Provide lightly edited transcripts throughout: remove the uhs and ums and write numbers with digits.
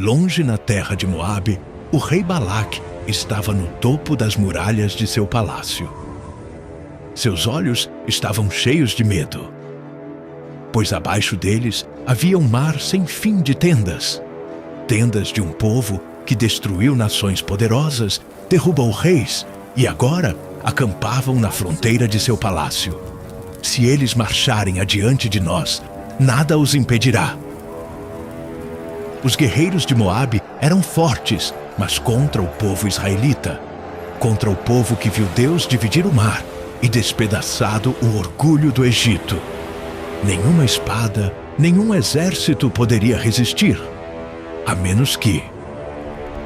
longe na terra de Moabe, o rei Balaque estava no topo das muralhas de seu palácio. Seus olhos estavam cheios de medo, pois abaixo deles havia um mar sem fim de tendas. Tendas de um povo que destruiu nações poderosas, derrubou reis e agora acampavam na fronteira de seu palácio. Se eles marcharem adiante de nós, nada os impedirá. Os guerreiros de Moabe eram fortes, mas contra o povo israelita, contra o povo que viu Deus dividir o mar e despedaçado o orgulho do Egito. Nenhuma espada, nenhum exército poderia resistir, a menos que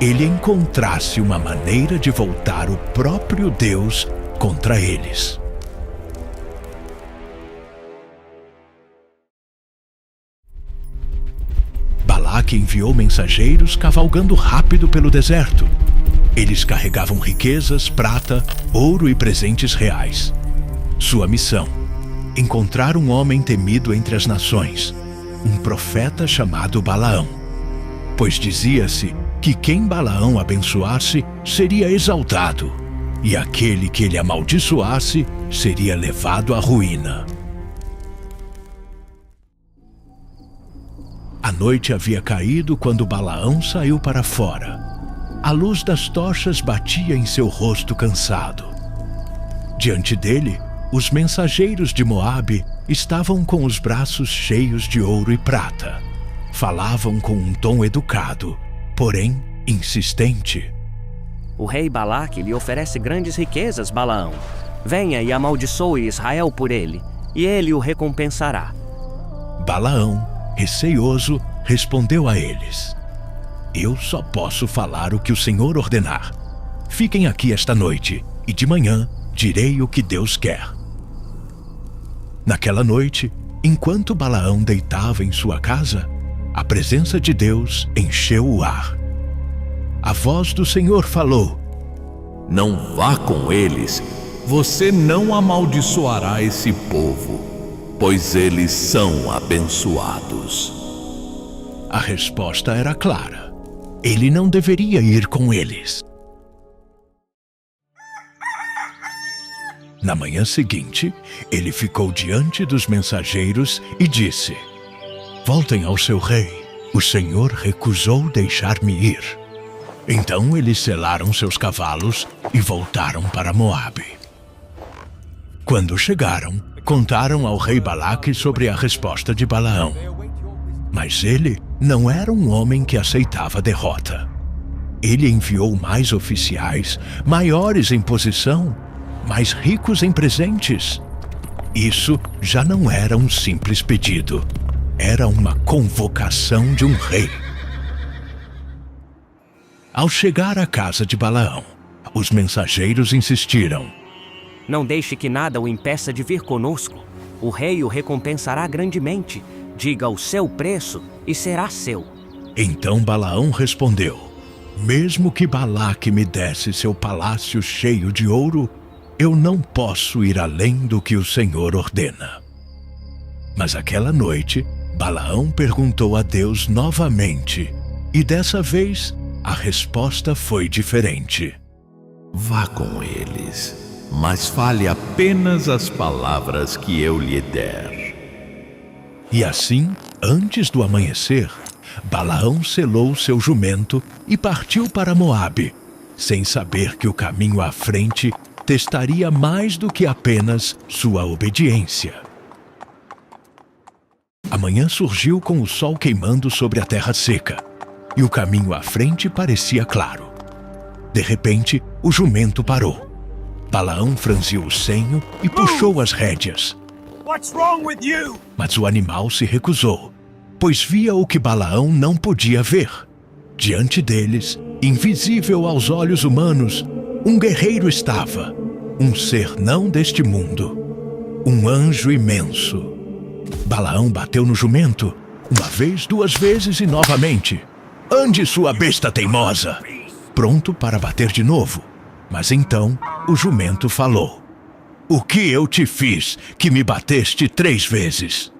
ele encontrasse uma maneira de voltar o próprio Deus contra eles. Balaque enviou mensageiros cavalgando rápido pelo deserto. Eles carregavam riquezas, prata, ouro e presentes reais. Sua missão: encontrar um homem temido entre as nações, um profeta chamado Balaão. Pois dizia-se que quem Balaão abençoasse seria exaltado, e aquele que ele amaldiçoasse seria levado à ruína. A noite havia caído quando Balaão saiu para fora. A luz das tochas batia em seu rosto cansado. Diante dele, os mensageiros de Moabe estavam com os braços cheios de ouro e prata. Falavam com um tom educado, porém insistente. O rei Balaque lhe oferece grandes riquezas, Balaão. Venha e amaldiçoe Israel por ele, e ele o recompensará. Balaão, receioso, respondeu a eles: Eu só posso falar o que o Senhor ordenar. Fiquem aqui esta noite, e de manhã direi o que Deus quer. Naquela noite, enquanto Balaão deitava em sua casa, a presença de Deus encheu o ar. A voz do Senhor falou: Não vá com eles, você não amaldiçoará esse povo, pois eles são abençoados. A resposta era clara: ele não deveria ir com eles. Na manhã seguinte, ele ficou diante dos mensageiros e disse: Voltem ao seu rei, o Senhor recusou deixar-me ir. Então eles selaram seus cavalos e voltaram para Moabe. Quando chegaram, contaram ao rei Balaque sobre a resposta de Balaão. Mas ele não era um homem que aceitava derrota. Ele enviou mais oficiais, maiores em posição, mais ricos em presentes. Isso já não era um simples pedido. Era uma convocação de um rei. Ao chegar à casa de Balaão, os mensageiros insistiram: Não deixe que nada o impeça de vir conosco. O rei o recompensará grandemente. Diga o seu preço e será seu. Então Balaão respondeu: Mesmo que Balaque me desse seu palácio cheio de ouro, eu não posso ir além do que o Senhor ordena. Mas aquela noite, Balaão perguntou a Deus novamente, e dessa vez a resposta foi diferente. Vá com eles, mas fale apenas as palavras que eu lhe der. E assim, antes do amanhecer, Balaão selou seu jumento e partiu para Moabe, sem saber que o caminho à frente testaria mais do que apenas sua obediência. A manhã surgiu com o sol queimando sobre a terra seca, e o caminho à frente parecia claro. De repente, o jumento parou. Balaão franziu o senho e puxou as rédeas. Mas o animal se recusou, pois via o que Balaão não podia ver. Diante deles, invisível aos olhos humanos, um guerreiro estava, um ser não deste mundo, um anjo imenso. Balaão bateu no jumento, uma vez, duas vezes e novamente. Ande, sua besta teimosa! Pronto para bater de novo. Mas então o jumento falou: O que eu te fiz que me bateste 3 vezes?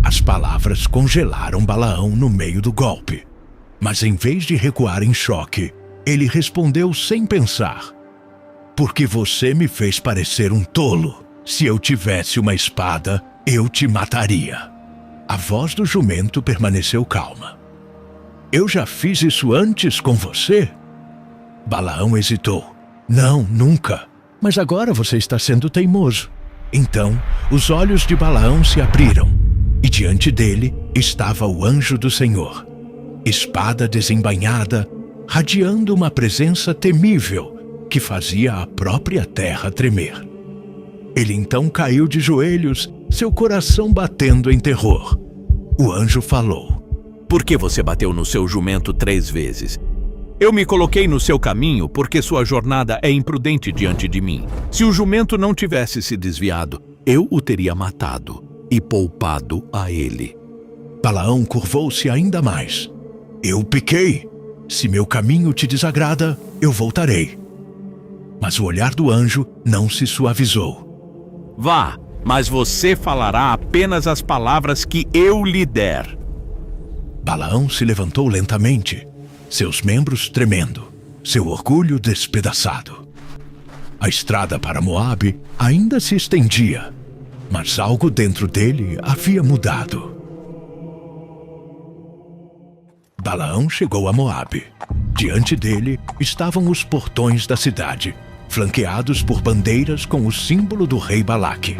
As palavras congelaram Balaão no meio do golpe. Mas em vez de recuar em choque, ele respondeu sem pensar: porque você me fez parecer um tolo. Se eu tivesse uma espada, eu te mataria. A voz do jumento permaneceu calma. Eu já fiz isso antes com você? Balaão hesitou. Não, nunca. Mas agora você está sendo teimoso. Então, os olhos de Balaão se abriram, e diante dele estava o anjo do Senhor, espada desembainhada, radiando uma presença temível que fazia a própria terra tremer. Ele então caiu de joelhos, seu coração batendo em terror. O anjo falou: Por que você bateu no seu jumento 3 vezes? Eu me coloquei no seu caminho porque sua jornada é imprudente diante de mim. Se o jumento não tivesse se desviado, eu o teria matado e poupado a ele. Balaão curvou-se ainda mais. Eu pequei. Se meu caminho te desagrada, eu voltarei. Mas o olhar do anjo não se suavizou. Vá, mas você falará apenas as palavras que eu lhe der. Balaão se levantou lentamente, seus membros tremendo, seu orgulho despedaçado. A estrada para Moabe ainda se estendia, mas algo dentro dele havia mudado. Balaão chegou a Moabe. Diante dele estavam os portões da cidade, flanqueados por bandeiras com o símbolo do rei Balaque.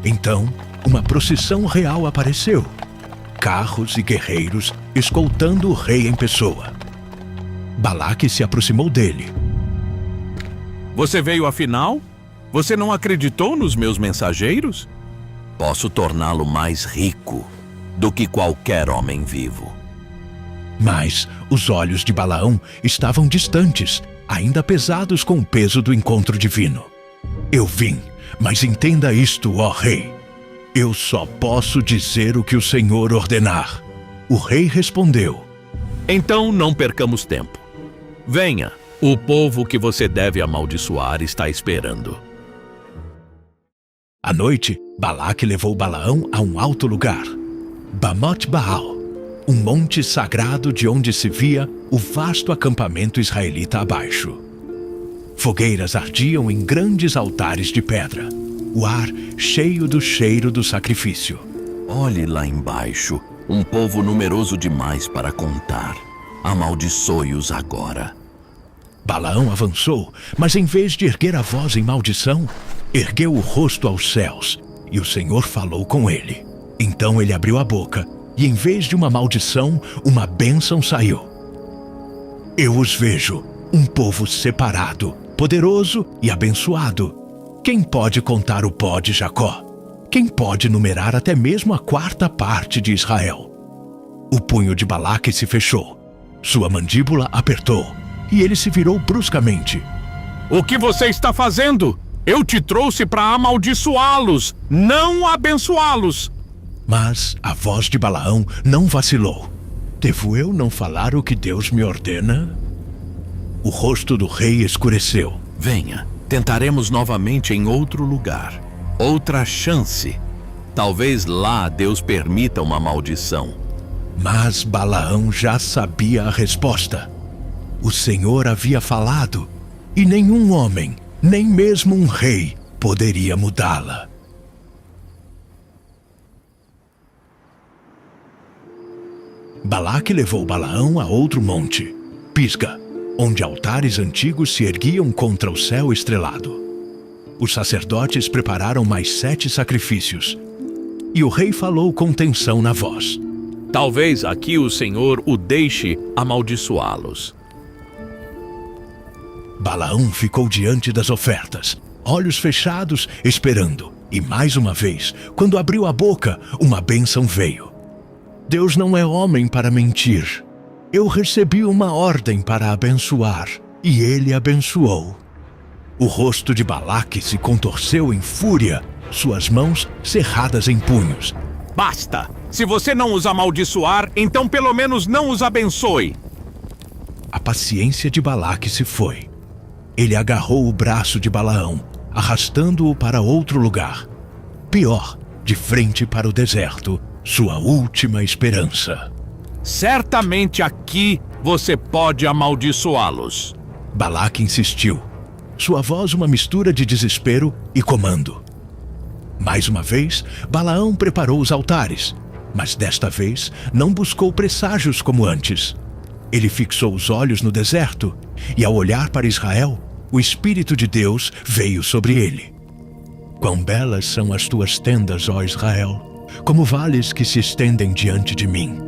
Então, uma procissão real apareceu, carros e guerreiros escoltando o rei em pessoa. Balaque se aproximou dele. Você veio afinal? Você não acreditou nos meus mensageiros? Posso torná-lo mais rico do que qualquer homem vivo. Mas os olhos de Balaão estavam distantes, ainda pesados com o peso do encontro divino. Eu vim, mas entenda isto, ó rei. Eu só posso dizer o que o Senhor ordenar. O rei respondeu: Então não percamos tempo. Venha, o povo que você deve amaldiçoar está esperando. À noite, Balaque levou Balaão a um alto lugar, Bamot Baal, um monte sagrado de onde se via o vasto acampamento israelita abaixo. Fogueiras ardiam em grandes altares de pedra, o ar cheio do cheiro do sacrifício. Olhe lá embaixo, um povo numeroso demais para contar. Amaldiçoe-os agora. Balaão avançou, mas em vez de erguer a voz em maldição, ergueu o rosto aos céus, e o Senhor falou com ele. Então ele abriu a boca, e em vez de uma maldição, uma bênção saiu. Eu os vejo, um povo separado, poderoso e abençoado. Quem pode contar o pó de Jacó? Quem pode numerar até mesmo a 4ª parte de Israel? O punho de Balaque se fechou, sua mandíbula apertou, e ele se virou bruscamente. O que você está fazendo? Eu te trouxe para amaldiçoá-los, não abençoá-los. Mas a voz de Balaão não vacilou. Devo eu não falar o que Deus me ordena? O rosto do rei escureceu. Venha, tentaremos novamente em outro lugar. Outra chance. Talvez lá Deus permita uma maldição. Mas Balaão já sabia a resposta. O Senhor havia falado, e nenhum homem, nem mesmo um rei, poderia mudá-la. Balaque levou Balaão a outro monte, Pisga, onde altares antigos se erguiam contra o céu estrelado. Os sacerdotes prepararam mais 7 sacrifícios, e o rei falou com tensão na voz. Talvez aqui o Senhor o deixe amaldiçoá-los. Balaão ficou diante das ofertas, olhos fechados, esperando. E mais uma vez, quando abriu a boca, uma bênção veio. Deus não é homem para mentir. Eu recebi uma ordem para abençoar, e ele abençoou. O rosto de Balaque se contorceu em fúria, suas mãos cerradas em punhos. Basta! Se você não os amaldiçoar, então pelo menos não os abençoe. A paciência de Balaque se foi. Ele agarrou o braço de Balaão, arrastando-o para outro lugar. Pior, de frente para o deserto, sua última esperança. Certamente aqui você pode amaldiçoá-los. Balaque insistiu. Sua voz uma mistura de desespero e comando. Mais uma vez, Balaão preparou os altares, mas desta vez não buscou presságios como antes. Ele fixou os olhos no deserto, e ao olhar para Israel, o Espírito de Deus veio sobre ele. Quão belas são as tuas tendas, ó Israel, como vales que se estendem diante de mim.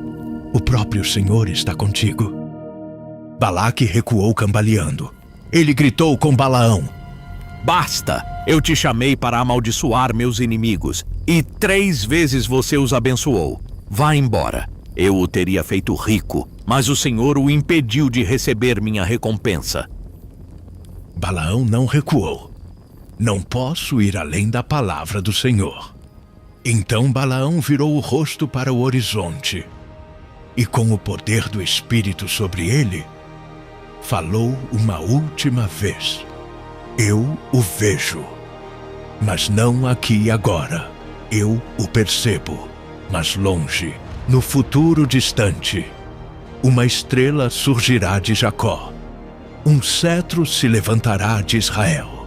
O próprio Senhor está contigo. Balaque recuou cambaleando. Ele gritou com Balaão: Basta! Eu te chamei para amaldiçoar meus inimigos, e 3 vezes você os abençoou. Vá embora. Eu o teria feito rico, mas o Senhor o impediu de receber minha recompensa. Balaão não recuou. Não posso ir além da palavra do Senhor. Então Balaão virou o rosto para o horizonte, e com o poder do Espírito sobre ele, falou uma última vez: Eu o vejo, mas não aqui e agora. Eu o percebo, mas longe, no futuro distante. Uma estrela surgirá de Jacó. Um cetro se levantará de Israel.